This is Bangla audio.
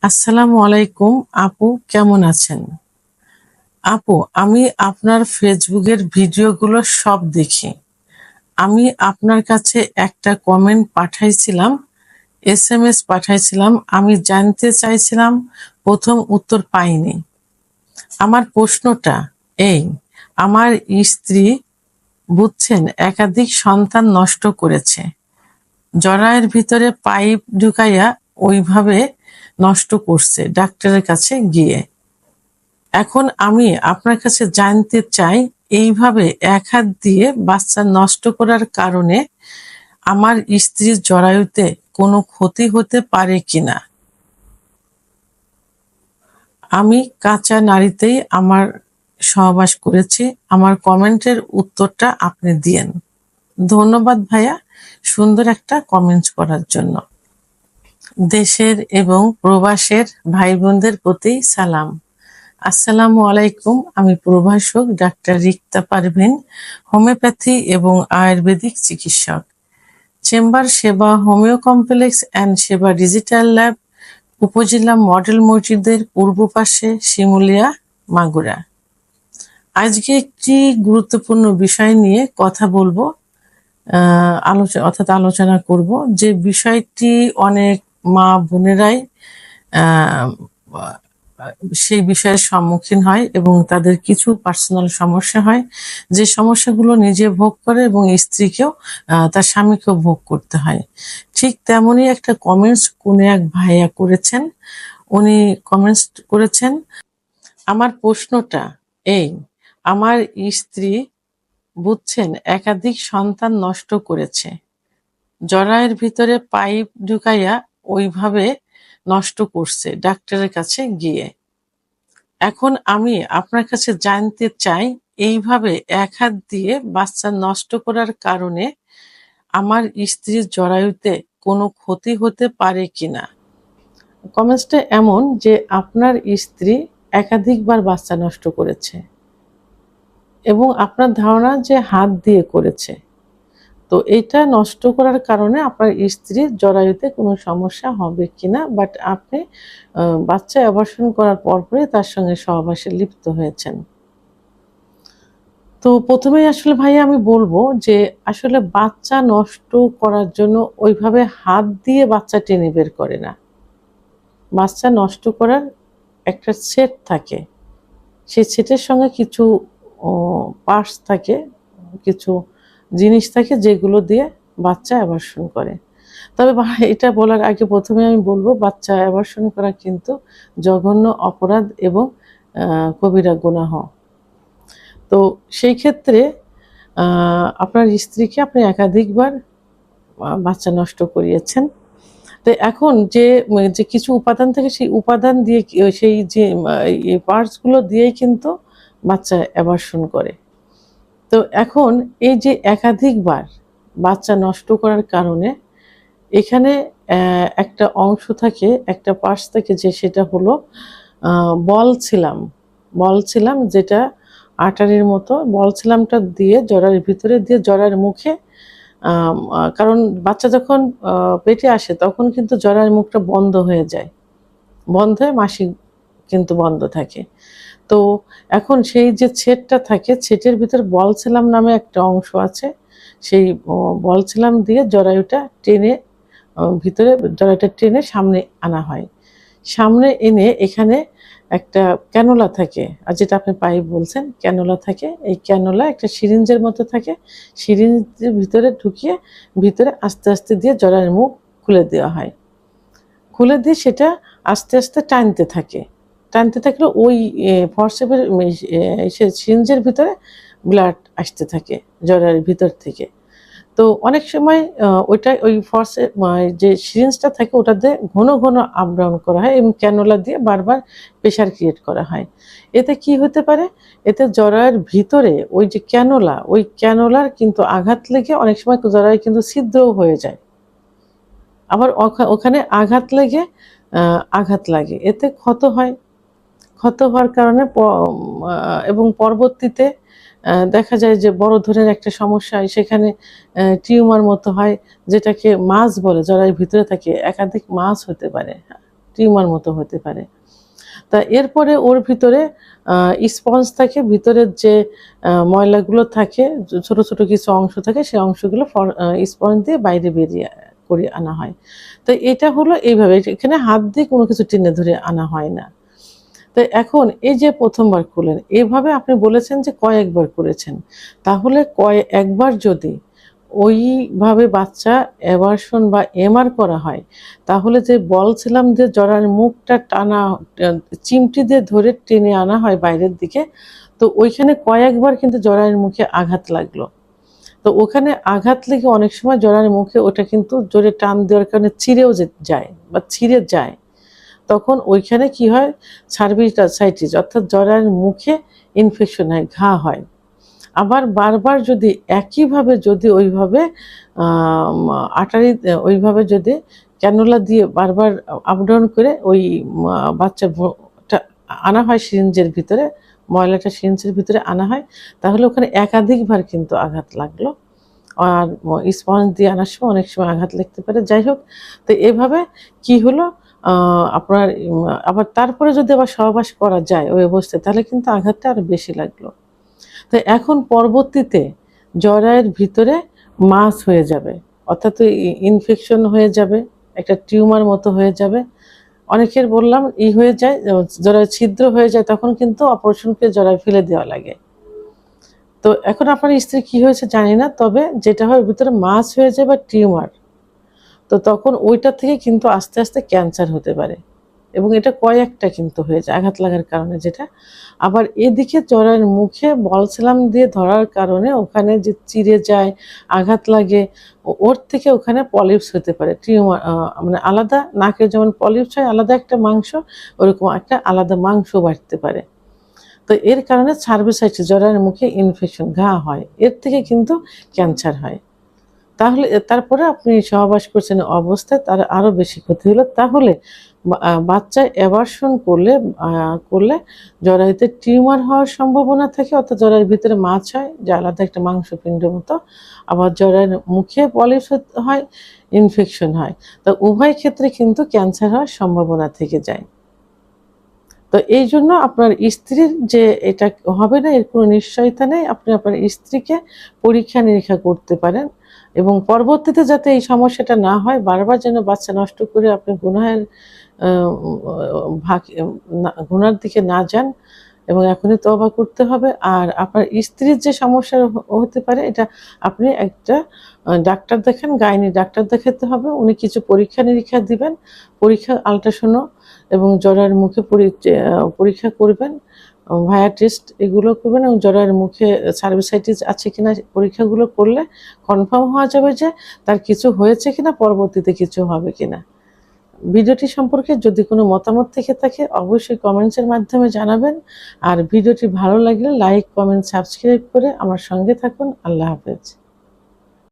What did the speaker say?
আসসালামু আলাইকুম আপু, কেমন আছেন? আপু, আমি আপনার ফেসবুকের ভিডিওগুলো সব দেখি। আমি আপনার কাছে একটা কমেন্ট পাঠাইছিলাম, এসএমএস পাঠাইছিলাম। আমি জানতে চাইছিলাম, প্রথম উত্তর পাইনি। আমার প্রশ্নটা এই: আমার স্ত্রী, বুঝছেন, একাধিক সন্তান নষ্ট করেছে। জরায়ের ভিতরে পাইপ ঢুকাইয়া ওইভাবে নষ্ট করছে ডাক্তারের কাছে গিয়ে। এখন আমি আপনার কাছে জানতে চাই, এইভাবে এক হাত দিয়ে বাচ্চা নষ্ট করার কারণে আমার স্ত্রীর জরায়ুতে কোনো ক্ষতি হতে পারে কিনা। আমি কাঁচা নারীতেই আমার সহবাস করেছি। আমার কমেন্টের উত্তরটা আপনি দিয়েন। ধন্যবাদ ভাইয়া, সুন্দর একটা কমেন্ট করার জন্য। দেশের এবং প্রবাসের ভাই বোনদের প্রতি সালাম। আসসালামু আলাইকুম। আমি প্রভাষক ডাক্তার রিক্তা পারভিন, হোমিওপ্যাথি এবং আয়ুর্বেদিক চিকিৎসক। চেম্বার সেবা হোমিও কমপ্লেক্স অ্যান্ড সেবা ডিজিটাল ল্যাব, উপজেলা মডেল মসজিদের পূর্ব পাশে, শিমুলিয়া, মাগুরা। আজকে একটি গুরুত্বপূর্ণ বিষয় নিয়ে কথা বলবো, আলোচনা করব। যে বিষয়টি অনেক মা বোনেরাই আহ সেই বিষয়ের সম্মুখীন হয় এবং তাদের কিছু পার্সোনাল সমস্যা হয়, যে সমস্যাগুলো নিজে ভোগ করে এবং স্ত্রীকেও, তার স্বামীকেও ভোগ করতে হয়। ঠিক তেমনই একটা কমেন্টস কোন এক ভাইয়া করেছেন। উনি কমেন্টস করেছেন, আমার প্রশ্নটা এই: আমার স্ত্রী, বুঝছেন, একাধিক সন্তান নষ্ট করেছে। জরায়ের ভিতরে পাইপ ঢুকাইয়া ওইভাবে নষ্ট করছে ডাক্তারের কাছে গিয়ে। এখন আমি আপনার কাছে জানতে চাই, এইভাবে এক হাত দিয়ে বাচ্চা নষ্ট করার কারণে আমার স্ত্রীর জরায়ুতে কোনো ক্ষতি হতে পারে কিনা। কমেন্টসটা এমন যে আপনার স্ত্রী একাধিকবার বাচ্চা নষ্ট করেছে এবং আপনার ধারণা যে হাত দিয়ে করেছে। তো এইটা নষ্ট করার কারণে আপনার স্ত্রীর জরায়ুতে কোনো সমস্যা হবে কিনা, বাট আপনি বাচ্চা অ্যাবর্শন করার পরপরই তার সঙ্গে সহবাসে লিপ্ত হয়েছেন। তো প্রথমেই আসলে ভাইয়া আমি বলবো যে আসলে বাচ্চা নষ্ট করার জন্য ওইভাবে হাত দিয়ে বাচ্চা টেনে বের করে না। বাচ্চা নষ্ট করার একটা সেট থাকে, সেই সেটের সঙ্গে কিছু পার্টস থাকে, কিছু জিনিস থাকে যেগুলো দিয়ে বাচ্চা অ্যাবর্শন করে। তবে এটা বলার আগে প্রথমে আমি বলবো, বাচ্চা অ্যাবর্শন করা কিন্তু জঘন্য অপরাধ এবং কবিরা গুনাহ। তো সেই ক্ষেত্রে আপনার স্ত্রীকে আপনি একাধিকবার বাচ্চা নষ্ট করিয়েছেন। তো এখন যে যে কিছু উপাদান থাকে, সেই উপাদান দিয়ে সেই যে এই পার্টসগুলো দিয়েই কিন্তু বাচ্চা অ্যাবর্শন করে। তো এখন এই যে একাধিকবার বাচ্চা নষ্ট করার কারণে এখানে একটা অংশ থাকে, একটা পার্টস থাকে, যে সেটা হলো বলছিলাম, যেটা আটারির মতো। বলছিলামটা দিয়ে জরায়ুর ভিতরে দিয়ে জরায়ুর মুখে, কারণ বাচ্চা যখন পেটে আসে তখন কিন্তু জরায়ুর মুখটা বন্ধ হয়ে যায়, বন্ধ হয়ে মাসিক কিন্তু বন্ধ থাকে। তো এখন সেই যে ছেদটা থাকে, ছেটের ভিতর বলছিলাম নামে একটা অংশ আছে। সেই বলছিলাম দিয়ে জরায়ুটা টেনে, ভিতরে জরায়ুটা টেনে সামনে আনা হয়। সামনে এনে এখানে একটা ক্যানোলা থাকে, আর যেটা আপনি পাইপ বলছেন, ক্যানোলা থাকে। এই ক্যানোলা একটা সিরিঞ্জের মতো থাকে, সিরিঞ্জের ভিতরে ঢুকিয়ে ভিতরে আস্তে আস্তে দিয়ে জরায়ুর মুখ খুলে দেওয়া হয়। খুলে দিয়ে সেটা আস্তে আস্তে টানতে থাকলে ওই ফরসেপের সিরিঞ্জের ভিতরে ব্লাড আসতে থাকে জরায়ুর ভিতর থেকে। তো অনেক সময় ওইটা ওই ফর্সে যে সিরিঞ্জটা থাকে ওটাতে ঘন ঘন আপ ডাউন করা হয় এবং ক্যানোলা দিয়ে বারবার প্রেশার ক্রিয়েট করা হয়। এতে কি হতে পারে, এতে জরায়ুর ভিতরে ওই যে ক্যানোলা, ওই ক্যানোলার কিন্তু আঘাত লেগে অনেক সময় জরায়ু কিন্তু ছিদ্রও হয়ে যায়। আবার ওখানে আঘাত লাগে, এতে ক্ষত হয়। ক্ষত হওয়ার কারণে এবং পরবর্তীতে দেখা যায় যে বড় ধরনের একটা সমস্যা হয়, সেখানে টিউমার মতো হয়, যেটাকে মাছ বলে, জরায়ুর ভিতরে থাকে, একাধিক মাছ হতে পারে, টিউমার মতো হতে পারে। তা এরপরে ওর ভিতরে স্পঞ্জ থাকে, ভিতরের যে ময়লাগুলো থাকে, ছোট ছোট কিছু অংশ থাকে, সেই অংশগুলো স্পঞ্জ দিয়ে বাইরে বেরিয়ে করে আনা হয়। তো এটা হলো এইভাবে, এখানে হাত দিয়ে কোনো কিছু টেনে ধরে আনা হয় না। তো এখন এই যে প্রথমবার করলেন, এভাবে আপনি বলেছেন যে কয়েকবার করেছেন, তাহলে একবার যদি ওইভাবে বাচ্চা অ্যাবার্শন বা এমআর করা হয়, তাহলে যে বলছিলাম যে জরার মুখটা টানা, চিমটি দিয়ে ধরে টেনে আনা হয় বাইরের দিকে, তো ওইখানে কয়েকবার কিন্তু জরায়ের মুখে আঘাত লাগলো। তো ওখানে আঘাত লেগে অনেক সময় জরায়ের মুখে ওটা কিন্তু জোরে টান দেওয়ার কারণে ছিঁড়েও যায় বা ছিঁড়ে যায়। তখন ওইখানে কি হয়, সার্ভিসাইটিস অর্থাৎ জরায়ের মুখে ইনফেকশন হয়, ঘা হয়। আবার বারবার যদি একইভাবে যদি ওইভাবে আটারি ওইভাবে যদি ক্যানুলা দিয়ে বারবার আপ ডাউন করে ওই বাচ্চাটা আনা হয় সিরিঞ্জের ভিতরে, ময়লাটা সিরিঞ্জের ভিতরে আনা হয়, তাহলে ওখানে একাধিকবার কিন্তু আঘাত লাগলো। আর স্পঞ্জ দিয়ে আনার সময় অনেক সময় আঘাত লাগতে পারে। যাই হোক, তো এভাবে কি হলো, আপনার আবার তারপরে যদি আবার সহবাস করা যায় ওই অবস্থায়, তাহলে কিন্তু আঘাতটা আরো বেশি লাগলো। তো এখন পরবর্তীতে জরায়ের ভিতরে মাস হয়ে যাবে, অর্থাৎ ইনফেকশন হয়ে যাবে, একটা টিউমার মতো হয়ে যাবে। অনেকের বললাম হয়ে যায়, জরায়ু ছিদ্র হয়ে যায়, তখন কিন্তু অপারেশন করে জরায়ু ফেলে দেওয়া লাগে। তো এখন আপনার স্ত্রী কি হয়েছে জানি না, তবে যেটা হয় ভিতরে মাস হয়ে যায় বা টিউমার, তো তখন ওইটা থেকে কিন্তু আস্তে আস্তে ক্যান্সার হতে পারে, এবং এটা কয়েকটা কিন্তু হয়ে যায় আঘাত লাগার কারণে। যেটা আবার এদিকে জরায়ের মুখে বলসালাম দিয়ে ধরার কারণে ওখানে যে চিড়ে যায়, আঘাত লাগে, ওর থেকে ওখানে পলিপস হতে পারে, টিউমার, মানে আলাদা, নাকের যেমন পলিপস হয় আলাদা একটা মাংস, ওরকম একটা আলাদা মাংস বাড়তে পারে। তো এর কারণে সার্ভিসাইটিস, জরায়ের মুখে ইনফেকশন, ঘা হয়, এর থেকে কিন্তু ক্যান্সার হয়। তাহলে তারপরে আপনি সহবাস করছেন অবস্থায় তার আরো বেশি ক্ষতি হলো। তাহলে বাচ্চা অ্যাবার্শন করলে জরায়ুতে টিউমার হওয়ার সম্ভাবনা থাকে, অর্থাৎ জরায়ুর ভিতরে মাছ হয় যে আলাদা একটা মাংসপিণ্ড মতো। আবার জরায়ুর মুখে পলিপস হয়, ইনফেকশন হয়। তো উভয় ক্ষেত্রে কিন্তু ক্যান্সার হওয়ার সম্ভাবনা থেকে যায়। তো এই জন্য আপনার স্ত্রীর যে এটা হবে না এর কোনো নিশ্চয়তা নেই। আপনি আপনার স্ত্রীকে পরীক্ষা নিরীক্ষা করতে পারেন, এবং পরবর্তীতে যাতে এই সমস্যাটা না হয়, বারবার যেন বাচ্চা নষ্ট করে আপনি গুনার দিকে না যান, এবং এখনই তওবা করতে হবে। আর আপনার স্ত্রীর যে সমস্যা হতে পারে, এটা আপনি একটা ডাক্তার দেখান, গাইনি ডাক্তার দেখাতে হবে। উনি কিছু পরীক্ষা নিরীক্ষা দিবেন, পরীক্ষা আল্ট্রাসাউন্ড এবং জরায়ের মুখে পরীক্ষা করবেন, ভায়া টেস্ট এগুলো করবেন, এবং জরায়ের মুখে সার্ভিসাইটিস আছে কিনা পরীক্ষাগুলো করলে কনফার্ম হওয়া যাবে যে তার কিছু হয়েছে কিনা, পরবর্তীতে কিছু হবে কিনা। ভিডিওটি সম্পর্কে যদি কোনো মতামত থেকে থাকে অবশ্যই কমেন্টসের মাধ্যমে জানাবেন। আর ভিডিওটি ভালো লাগলে লাইক, কমেন্ট, সাবস্ক্রাইব করে আমার সঙ্গে থাকুন। আল্লাহ হাফেজ।